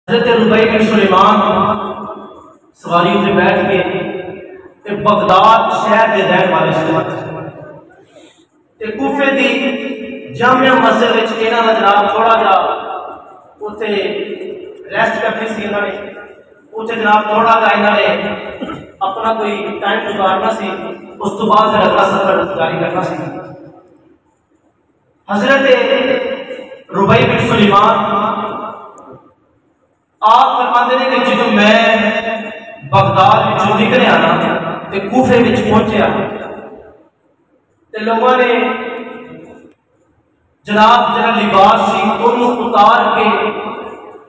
हज़रत रुबई बिन सुलेमान सवारी उत्ते बैठ के बगदाद शहर के रहने वाले थे। कूफे की जामिया मस्जिद में इन्हों का जनाब थोड़ा जा उत्थे रेस्ट करनी सी, इन्होंने उत्थे जनाब थोड़ा जा इन्होंने अपना कोई टाइम गुजारना सी, उस तो बाद फिर अगला सफर जारी करना सी। हज़रत रुबई बिन सुलेमान आप फरमाते हैं कि जो मैं बगदाद में निकलिया ना तो कूफे में पहुंचा तो लोगों ने जनाब जरा लिबास सी उन्होंने उतार के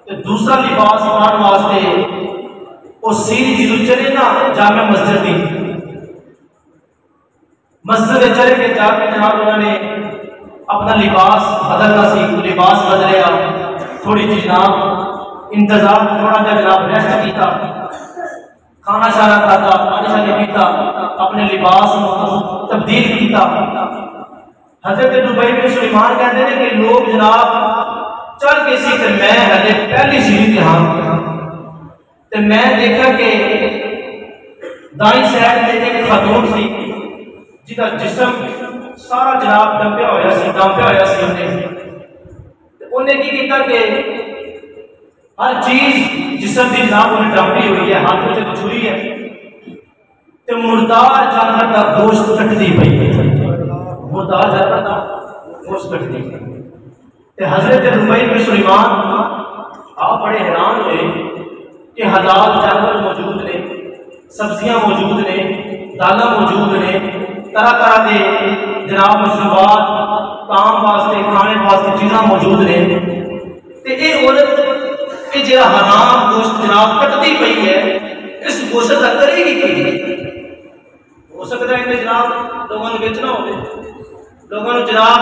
तो दूसरा लिबास पाने वास्ते वो सीरी जो चले ना जामे मस्जिद की मस्जिद चले के जाके जनाब उन्होंने अपना लिबास बदलना सी, लिबास बदलिया, थोड़ी जी जनाब इंतजार थोड़ा सा जनाब रेस्ट किया, खाना शाना खाता, पानी शानी पीता, अपने लिबास तब्दील किया। हज़रत रुबई बिन सुलेमान कहते हैं कि लोग जनाब चल के सी ते मैं हजे पहली सीढ़ी ते हाँ ते मैं देखा कि दाई साइड ते एक खातून सी जिसका जिस्म सारा जनाब दबया होया सी, दबया होया सी। उन्हें की किया कि हर चीज जिसम की जनाब उन्हें डांपी हुई है, हाथ में छुरी है तो मुर्दार जानवर का गोश्त कटती पई है, मुर्दार जानवर का गोश्त कटती है। हज़रत रुबई बिन सुलेमान आप बड़े हैरान हुए कि हलाल जानवर मौजूद ने, सब्जियां मौजूद ने, दाल मौजूद ने, तरह तरह के जनाब मशरूबात काम वास्ते खाने वास्ते चीज़ा मौजूद ने। तो ये औरत कि जो हराम गोश्त जनाब कटती पई है, इस गोश्त का करेगी कि हो सकता है कि जनाब लोगों को बेचना हो, लोगों को जनाब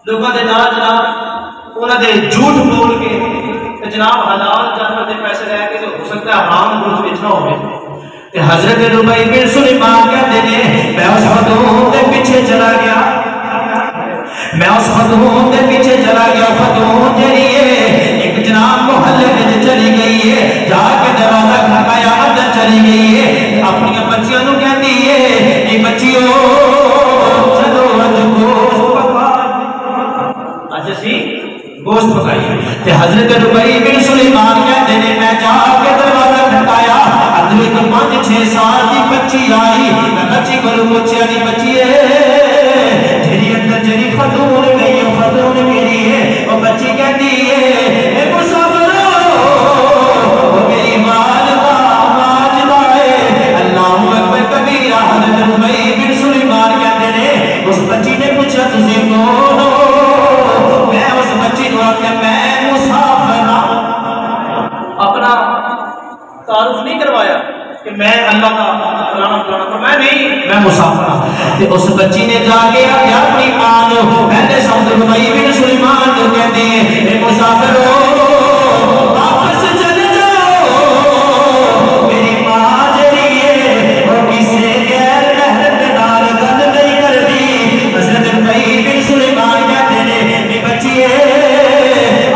लोगों के नाल जनाब उन्होंने झूठ बोल के जनाब हलाल जानवर के पैसे लैके तो हो सकता है हराम गोश्त बेचना हो। हज़रत रुबई बिन सुलेमान कहते हैं मैं उस खतून के पीछे चला गया, मैं उस खतून के पीछे चला गया। खतून जरिए एक जनाब मोहल्ले में चली गई है, जाके दरवाजा खटकाया, अंदर चली गई है, अपनी बच्चियों को कहती है कि बच्चियों चलो अज गोश्त पका, अज असी गोश्त पकाइए। हज़रत रुबई बिन सुलेमान कहते हैं मैं जाके दरवाजा खटकाया, अंदर एक 5-6 साल की बच्ची आई। मैं बच्ची को पूछा नहीं बच्ची तेरी अंदर तेरी खतून गई, खतून मेरी है। वो बच्ची कहती है मेरी माल अल्लाहु अकबर कबीरा। हज़रत रुबई बिन सुलेमान कहते हैं उस बच्ची ने पूछा तुझे कौन हो? मैं उस बच्ची को आख्या मैं मुसाफिर, अपना तारुफ नहीं करवाया कि मैं अल्लाह का फलाना फलाना, मैं नहीं, मैं मुसाफिर। उस बच्ची ने जाके अपनी मां को पहले शब्द रुबई बिन सुलेमान को कहते हैं मुसाफिर हो वापस चले जाओ, मेरी मां जरी है वो किसी गैर महरम के नाल गल नहीं करती। हज़रत रुबई बिन सुलेमान कहते हैं बच्ची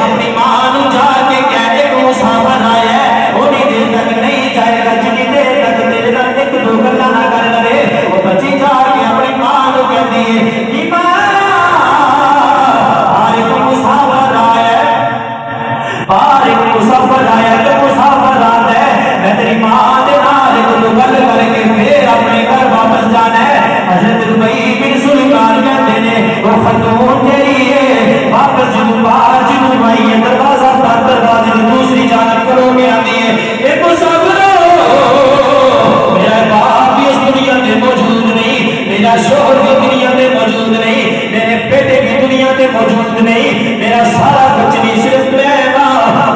अपनी मां को जाके कहते को मुसाफिर आया है, उन्नी देर तक नहीं जाएगा जितनी देर तक तेरे नाल एक दो गल्लां ना कर लवे। वो बच्ची जाके अपनी मां को कहती है कि मां एक मुसाफिर आया, एक मुसाफिर आया तो मुसाफिर आता है, मैं तेरी मां के नाल एक दो गल करके फिर अपने घर वापस जाना है। हज़रत रुबई बिन सुलेमान कहते हैं वो खतून तेरी है वापस जब बाहर जब आई है दरवाजा बंद, दरवाजे की दूसरी जानब करो के आती है एक मुसाफिर मेरा बाप भी इस दुनिया में मौजूद नहीं, मेरा शोहर भी दुनिया में मौजूद नहीं, मेरे बेटे भी दुनिया में मौजूद नहीं, मेरा सारा कुछ नहीं, सिर्फ मैं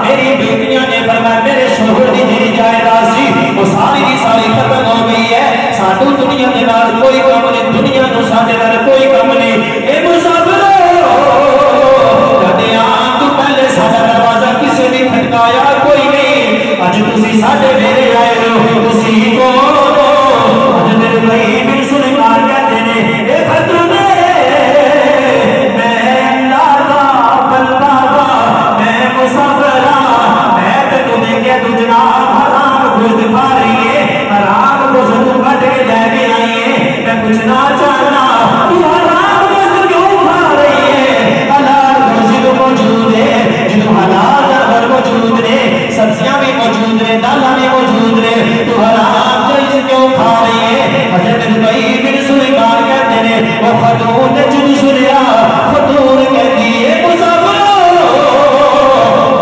मेरी बेटियां ने फरमाया मेरे शोहर की मेरी जायदाद सी वो सारी की सारी खत्म हो गई है, साडू दुनिया के नाल कोई काम नहीं, दुनिया तो साडे नाल कोई काम नहीं। ए मुसाफिर वो खतून ने जुद सुनिया खतून कहती है मुसाफिरो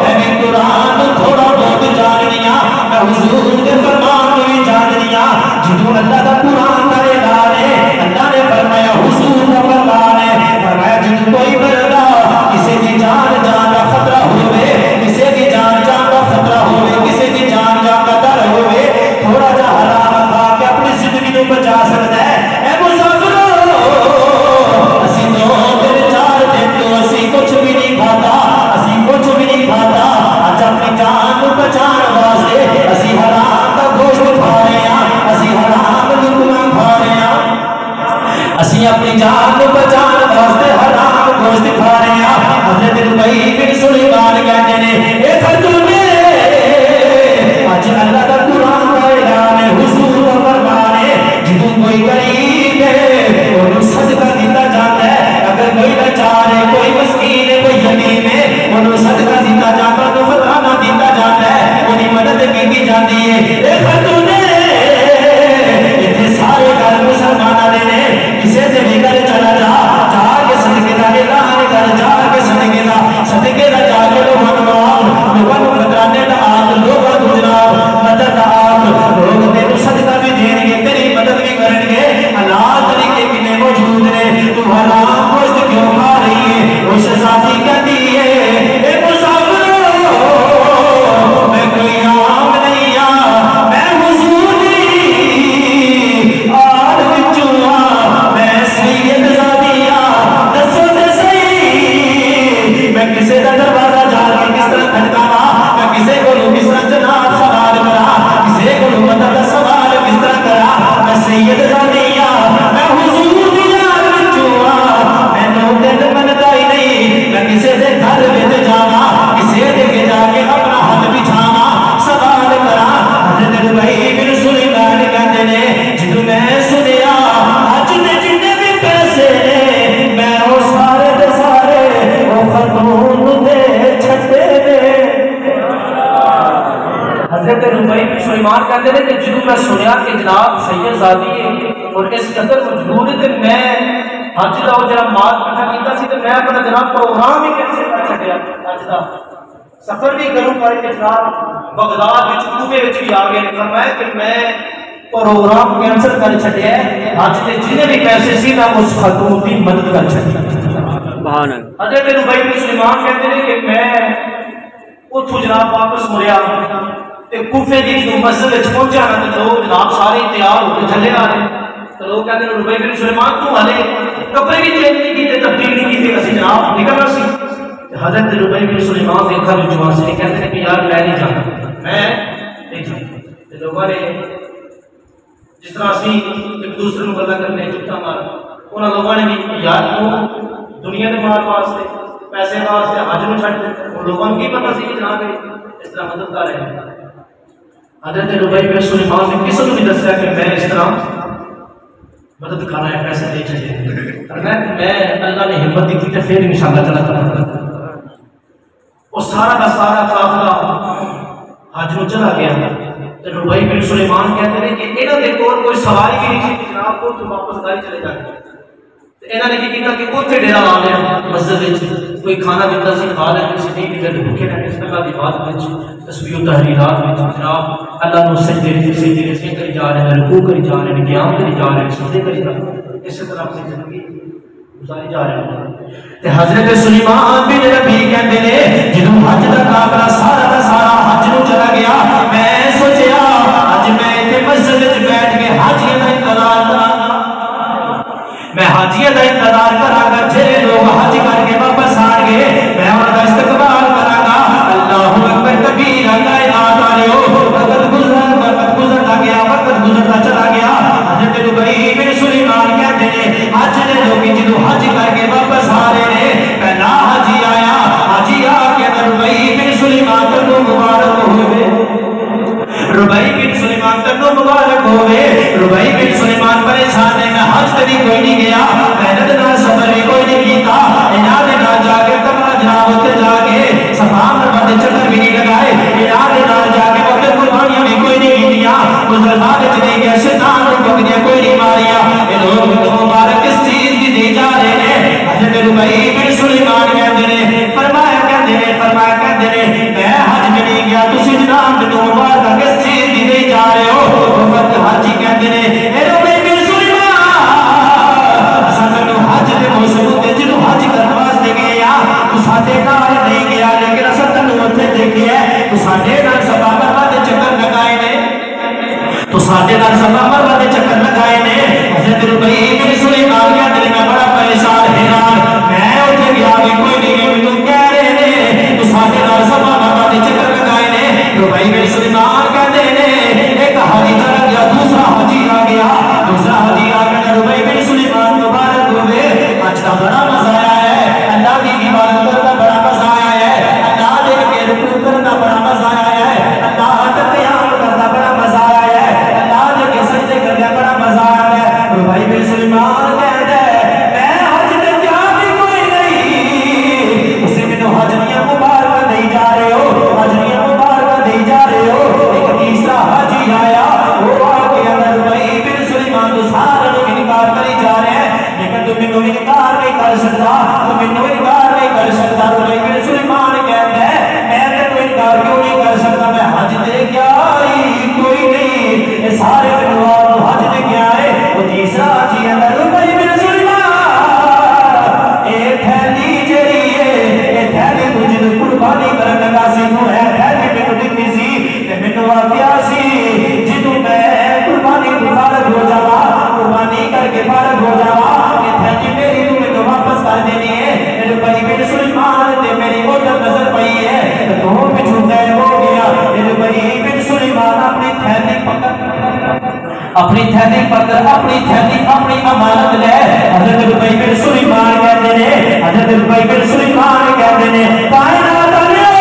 मैं कुरान थोड़ा बहुत जाननिया मैं हुजूर के फरमान भी जाननिया जिदों अल्लाह का कुरान का ऐलान है अल्लाह ने फरमाया हुजूर का फरमान है फरमाया जिद कोई बंदा किसी की जान का खतरा होवे किसी की जान का खतरा होवे किसी की जान का डर होवे थोड़ा जा हराम खा के अपनी जिंदगी को बचा सकता है ए मुसाफिरो असी तो दिन 4 दिन तो असी कुछ भी नहीं खाता असी कुछ भी नहीं खाता आज अपनी जान को बचाने वास्ते असी हराम का गोश्त खा रहे हैं असी हराम लुकमा खा रहे हैं असी अपनी जान को बचाने वास्ते हराम गोश्त खा रहे हैं हजरत रुबई बिन सुलेमान कहते हैं ए खतूने आज अल्लाह का कुरान का ऐलान है हुजूर का फरमान है जिदों कोई गरीब है उन्हें सदका दिता जाता है अगर कोई लाचार है कोई मस्कीन है कोई यतीम है उन्हें सदका दिता जाता है तो फतराना दिता जाता है उनकी मदद की जाती है ए खतूने इतने सारे घर मुसलमाना दे ने किसी से भी घर चला जा जाके सदके का ऐलान कर जाके सदके का जाके लोगों को फतराने का आप लोगों को जनाब मदद आप लोग तेरे सदका भी देंगे तेरी मदद भी करेंगे हालात तरीके कितने मौजूद ने तू हराम गोश्त क्यों खा रही है उस साथी कहती है ए मुसाफिरो मैं कोई आम नहीं आ मैं हुजूर दी आल विचों मैं सैयद ज़ादिया दसो ते सही मैं किसे दा दरवाजा जाके किस तरह खटकावा मैं किसे को किस तरह जनाब सवाल करा किसे को मदद का सवाल किस तरह करा मैं सैयद ज़ादिया मैं हुजूर दी आल विचों मैनू दिल मनदा ही नहीं मैं किसे दे घर विच जावा किसे दे के जाके अपना हाथ बिछावा सवाल करा हजरत रुबई बिन सुलेमान कहते ने जिदों मैं सुनिया अज दे जिन्ने भी पैसे ने मैं वो सारे दे सारे वो खतून दे छड्डे ने हजरत रुबई बिन सुलेमान कहते ने कि जिदों मैं सुनिया कि जनाब सैयद ज़ादी है और इस कदर मजबूर है ते मैं हज का जरा माल इकट्ठा किया तो मैं अपना जनाब प्रोग्राम ही कैंसिल कर छड्डिया हज का सफर भी करूं पर जनाब बगदाद विच कूफे विच भी आ गए फरमाया कि मैं प्रोग्राम कैंसिल कर छड्डिया हज के जिन्ने भी पैसे सी मैं उस खतून की मदद कर छड्डी सुभान अल्लाह हजरत रुबई बिन सुलेमान कहते हैं कि मैं उठो जनाब वापस मुड़िया ते कूफे दी मस्जिद विच पहुंचा ना तो लोग जनाब सारे तैयार होकर थले आ रहे तो लोग कहते हैं रुबई बिन सुलेमान तू हले कपड़े भी चेंज नहीं किए तब्दील नहीं की असि जनाब निकलना सी हजरत रुबई बिन सुलेमान देखा विचवां से कहते हैं कि यार मैं नहीं जाना मैं नहीं जाना ते लोगों ने जिस तरह असि एक दूसरे को गल्लां करने चुप्ता मार उन्होंने लोगों ने भी यार तू दुनिया के माल वास्ते पैसे वास्ते हज में छड्ड लोगों को की पता सी कि जनाब इस तरह मदद कर रहे हैं हजरत रुबई बिन सुलेमान ने किसी को भी दस्या कि मैं इस तरह मदद कर रहा है पैसे दे चले मैं अल्लाह ने हिम्मत दी थी फिर इंशाअल्लाह चला वो सारा का सारा काफिला हज में चला गया तो रुबई बिन सुलेमान कहते हैं कि इन्हों के कोई सवारी भी नहीं थी जनाब को तो वापस घर चले जाते इन्होंने की किया कि उत्थे डेरा ला लिया मस्जिद विच कोई खाना दिता सी खा लेते सी नहीं दिते भूखे रहने इस तरह की बात विच तस्बीह तहरीरात विच जनाब अल्लाह नु सजदे करी जा रहे हैं रुकू करी जा रहे हैं क़याम करी जा रहे हैं सजदे करी जा रहे हैं इस तरह अपनी जिंदगी गुजारी जा रहे हैं ते हजरत सुलेमान बिन रबी कहते ने जदों हज दा काफिला सारा दा सारा हज नु चला गया मैं सोचा आज मैं इत्थे मस्जिद विच बैठ के हाजियां दा इंतजार करांगा मैं हाजियां दा इंतजार करांगा जेड़े लोग हज करके वापस आएंगे मैं उनका इस्तकबाल करांगा अल्लाहु अकबर कबीर अल्लाह याद आ रहे हो वक्त गुजरता गया वक्त गुजरता चला गया हजरत रुबई बिन सुलेमान कहते हैं आज दे लोग जो हज करके वापस आ रहे हैं पहला हाजी आया हाजी आके रुबई बिन सुलेमान को मुबारक होवे रुबई बिन सुलेमान को मुबारक होवे रुबई बिन सुलेमान परेशान है मैं हज कभी कोई नहीं गया मेहनत ना सफर भी कोई नहीं किया इना दे ना जाके कमरा जनाब उते जाके सफा मरवा दे चक्कर भी नहीं लगाए इना दे ना जाके उते कुर्बानियां भी कोई नहीं कीतियां मुसलमान विच नहीं गए शैतान को बकरियां कोई नहीं मारिया ये लोग तो मुबारक किस चीज की दे साडे नाल सफा मरवा दे चक्कर लगाए ने हजरत रुबई बिन सुलेमान कहते ने मैं बड़ा परेशान हैरान मैं उठे गया भी कोई नहीं मैनू कह रहे ने तू साडे नाल सफा मरवा दे चक्कर लगाए ने रुबई बिन सुलेमान कहते ने एक हाजी चला गया दूसरा हाजी आ गया दूसरा हाजी आ गया रुबई बिन सुलेमान मुबारक होवे आज का बड़ा मजा आया है अल्लाह की इबादत करना बड़ा मजा आया है अल्लाह देख के रुकू करना बड़ा मजा आया है अल्लाह का क़याम करना बड़ा मजा आया है अल्लाह देख के सजदे करना बड़ा मजा आया है रुबई बिन सुलेमान कहता है मैं हज पे क्या भी कोई नहीं उसे मैंने हजरियां मुबारक नहीं जा रहे हो हजरियां मुबारक नहीं जा रहे हो एक तीसरा हाजी आया वो आके अंदर रुबई बिन सुलेमान तो सारे लोग इनकार करी जा रहे हैं लेकिन तुम मैनू इनकार नहीं कर सकता तुम मैनू इनकार नहीं कर सकता रुबई बिन सुलेमान कहता है मैं तेरे इनकार क्यों नहीं कर सकता मैं हज दे क्या कोई नहीं ये सारे परिवार हज दे क्या है वो तीसरा हाजी अंदर रुबई बिन सुलेमान ए थैली जेरी है ए थैली तू जिद कुर्बानी करन लगा सी तू है थैली मैनू दित्ती सी ते मैनू आख्या सी जिदू मैं कुर्बानी तो फारग हो जावा कुर्बानी करके फारग हो जावा ये थैली मेरी तू मैनू वापस कर देनी है रुबई बिन सुलेमान ते मेरी ओटर नजर पई है तो पिछू तय हो गया रुबई बिन सुलेमान अपनी थैली पकड़ अपनी थैली अपनी अमानत ले हजरत रुबई बिन सुलेमान कहते ने हजरत रुबई बिन सुलेमान कहते ने कायनात वालियो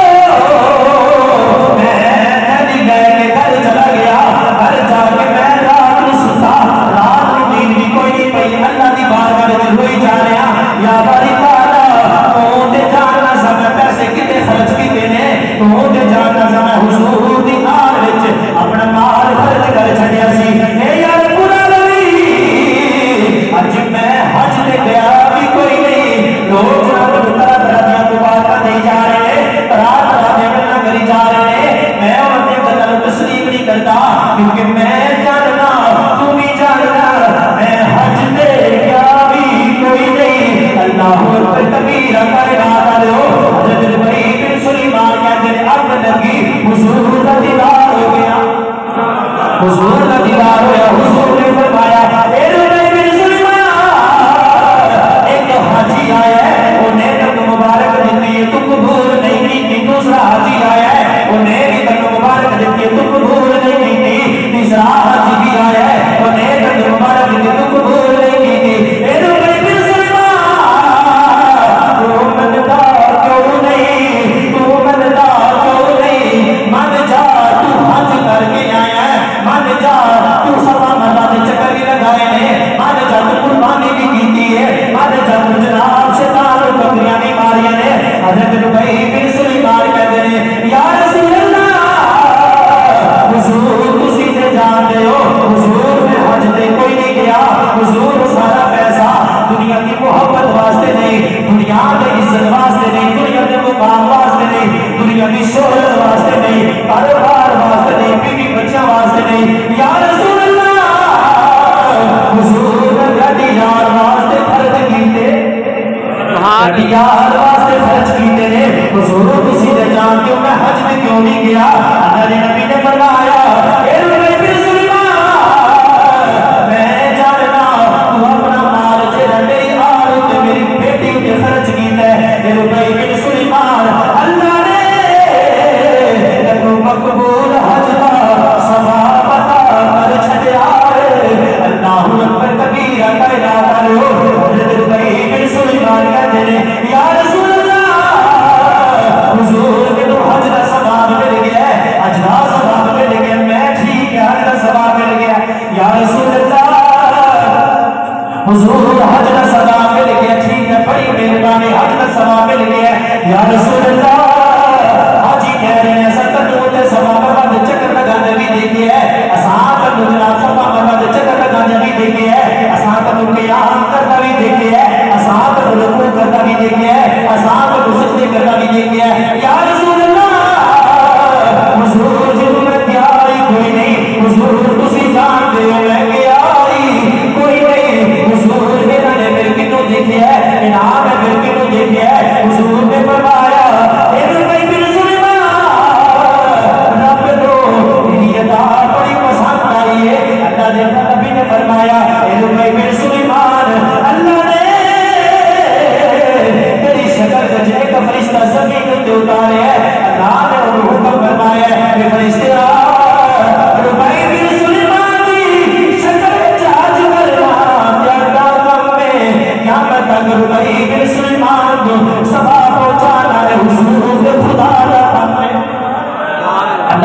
मैं थैली लेके घर चला गया घर जाके मैं रात को सुता रात को नींद भी कोई नहीं पई अल्लाह दी बारगाह में रोई जा रहा या बारी ताला तू ते जानना सा मैं पैसे किते खर्च कीते ने तू ते जानना सा मैं हुजूर दी आल विच अपना माल खर्च कर छड़िया सी ए यार पूरा नबी अज मैं हज ते गया भी कोई नहीं लोग जनाब तरह तरह दी मुबारक नहीं जा रहे तरह तरह दी गल्लां करी जा रहे मैं उन्हें गल्लां नूं तस्लीम नहीं करता क्योंकि मैं जानना तू भी जानना मैं हज ते गया भी कोई नहीं अल्लाहू अकबर कबीरा कायनात वालो हजरत रुबई बिन सुलेमान कहते ने अग लगी हुजूर दा दीदार हो गया हुजूर का दीदार होया हुजूर ने फरमाया ए रुबई बिन सुलेमान एक हाजी आया है उन्हें तक मुबारक देती है तू कबूल नहीं की दूसरा हाजी आया है उन्हें भी तक मुबारक देती है तू कबूल नहीं की तीसरा हाजी भी आया है उन्हें तक मुबारक देती है तू कबूल नहीं की ए रुबई बिन सुलेमान तू मनदा क्यों नहीं तू मनदा क्यों नहीं मन जा तू हज करके आया है मन जा तू सफा मरवा दे चक्कर भी लगाए ने मन जा तू कुर्बानी भी कीती है मन जा तू जनाब से तार बकरियां भी मारियां ने हजरत रुबई बिन सुलेमान कहते ने या रसूल अल्लाह हुजूर तुसी ते जानते हो हुजूर मैं हज ते कोई नहीं गया हुजूर सारा पैसा दुनिया की मोहब्बत वास्ते नहीं दुनिया की इज्जत वास्ते नहीं दुनिया के मुकाम वास्ते नहीं दुनिया की शोहरत वास्ते नहीं कारोबार वास्ते नहीं बीवी बच्चों वास्ते नहीं या रसूल अल्लाह हुजूर गड्डी यार वास्ते खर्च कीते गड्डी यार वास्ते खर्च कीते ने हुजूर तुसी ते जानते हो मैं हज में क्यों नहीं गया अल्लाह के नबी ने फरमाया ए रुबई बिन सुलेमान मैं जानना तू अपना माल जेड़ा मेरी आल ते मेरी बेटी ते खर्च कीता है ए रुबई बिन सुलेमान अल्लाह ने तू मकबूल हज दा सवाब अता कर छड़िया अल्लाहू अकबर कबीरा कायनात वालो हजरत रुबई बिन सुलेमान कहते ने या रसूल अल्लाह हुजूर के तो हज दा सवाब मिल गया हज दा सवाब मिल गया मैं ठीक है हज दा सवाब मिल गया या रसूल अल्लाह हुजूर हज दा सवाब मिल गया ठीक है बड़ी मेहरबानी हज दा सवाब मिल गया या रसूल अल्लाह हाजी कह रहे हैं 70 सवाब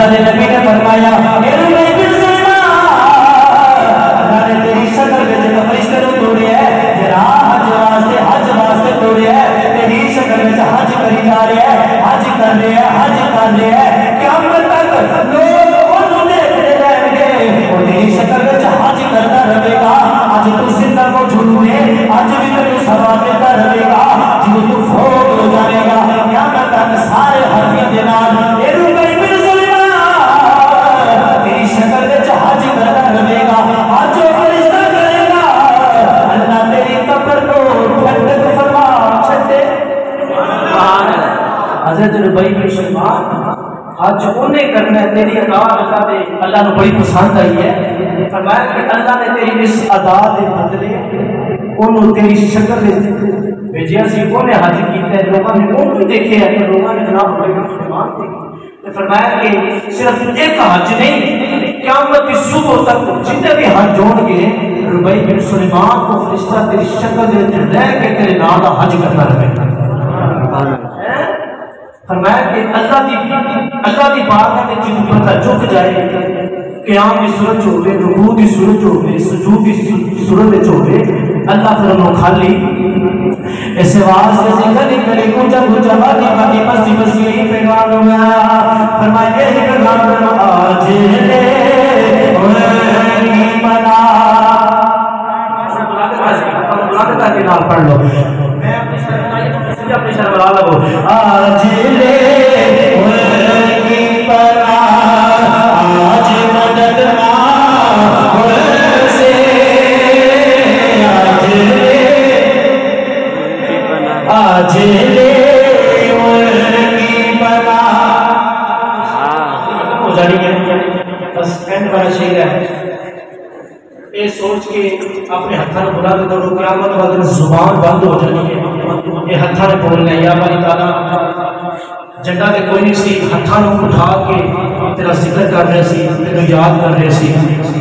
अल्लाह के नबी ने फरमाया अल्लाह ने तेरी शक्ल में जब फरिश्ते को तोड़े है जरा हज वास्ते तोड़े है तेरी शक्ल में हज करी जा रहे हैं हज कर रहे हैं हज कर रहे हैं क़यामत तक लोग ओनू देखते रहेंगे और तेरी शक्ल में हज करता रहेगा। आज तू जिंदा को झूठे आज भी तेरे सवाल देता रहेगा जो तू फोट हो जाएगा क़यामत तक सारे हाथी के नाल तेरी शक्ल में हज करता रहेगा आज फरिश्ता करेगा अल्लाह तेरी कब्र को ठंडक फरमा छड़े। हज़रत रुबई बिन सुलैमान हज उन्हें करना है तेरी अदा अल्लाह ने बड़ी पसंद आई है। फरमाया कि अल्लाह ने तेरी इस अदा के बदले उन्होंने तेरी शक्ल भेजा सी उन्हें हज किया लोगों ने उन्होंने देखे है तो लोगों ने जनाब रुबई बिन सुलैमान देखे। फरमाया कि सिर्फ एक हज नहीं क़यामत की सुबह तक जितने भी हज होंगे रुबई बिन सुलैमान को फरिश्ता तेरी शक्ल दे रह के तेरे नाल हज करता रहेगा। फरमाया कि अल्लाह दी बारगाह में जिन बंदा झुक जाए क़याम की सूरत होवे रुकू की सूरत होवे सुजूद की सूरत होवे अल्लाह फिर उन्होंने खाली ऐसे वास्ते से गली गली गुजा गुजा वाली वाली बस्ती बस्ती यही पैगाम हुआ। फरमाया यही पैगाम आज ले बना के नाम पढ़ लो मैं अपनी शर्म ला लगो आज ले बना आज मदद से आज ले बना बस एंड वाला शेर है ये सोच के अपने हाथों में बुलंद करो क़यामत वाले दिन जुबान बंद हो जानी है ये हाथों में बोलना या बारी ताला जगह के कोई नहीं सी हाथों में उठा के तेरा जिक्र कर रहे सी तेरे याद कर रहे सी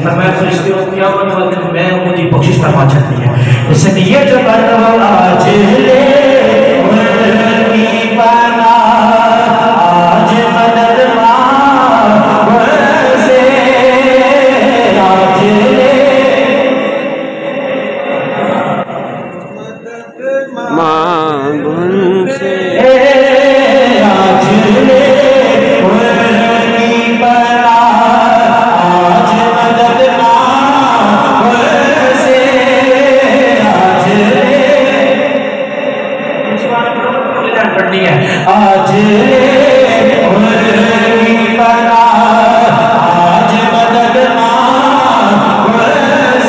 पर मैं फरिश्ते को क़यामत वाले दिन मैं उनकी बख्शिश फरमा सकती है इसलिए जो आज ले बना आज मदद से आज ले मांग उनसे आज ले बना आज मदद से आज ले पढ़नी है आज बना आज मदद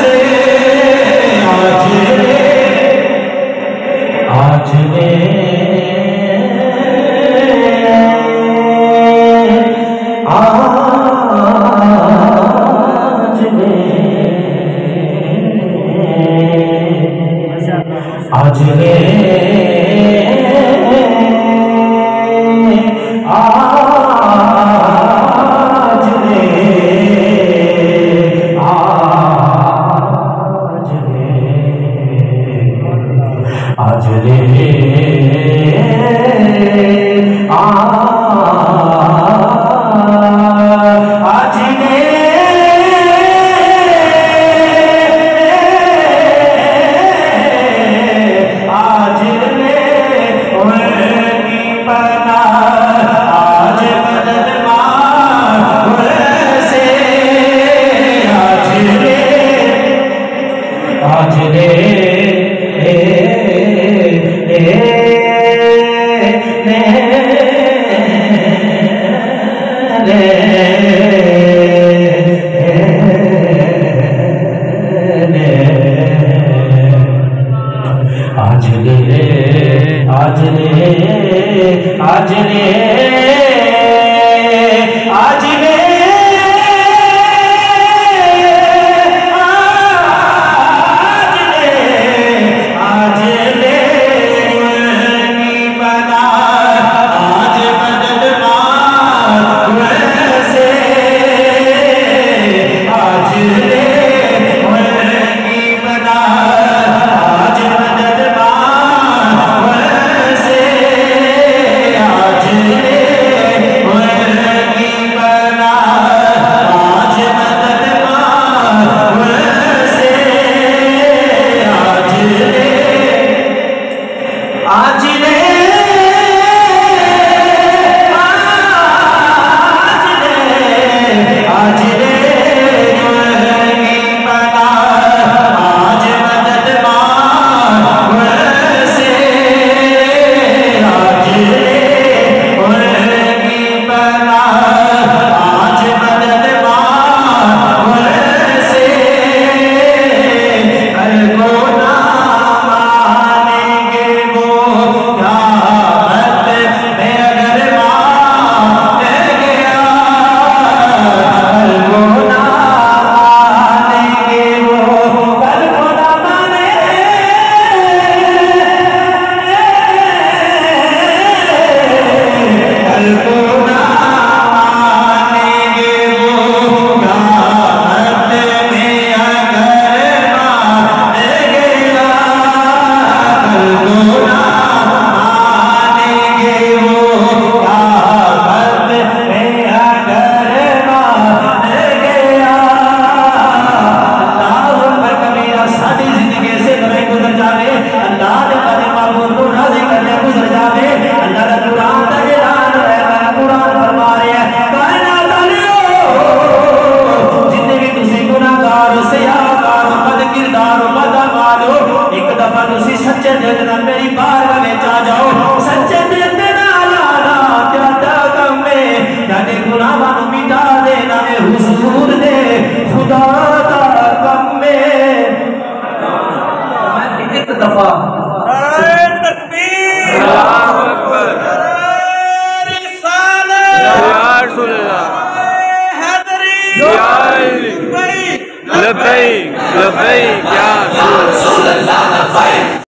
से आज आज ले आज ले आज ले हुजूर ने खुदा का गम में एक दफा लब्बैक लब्बैक या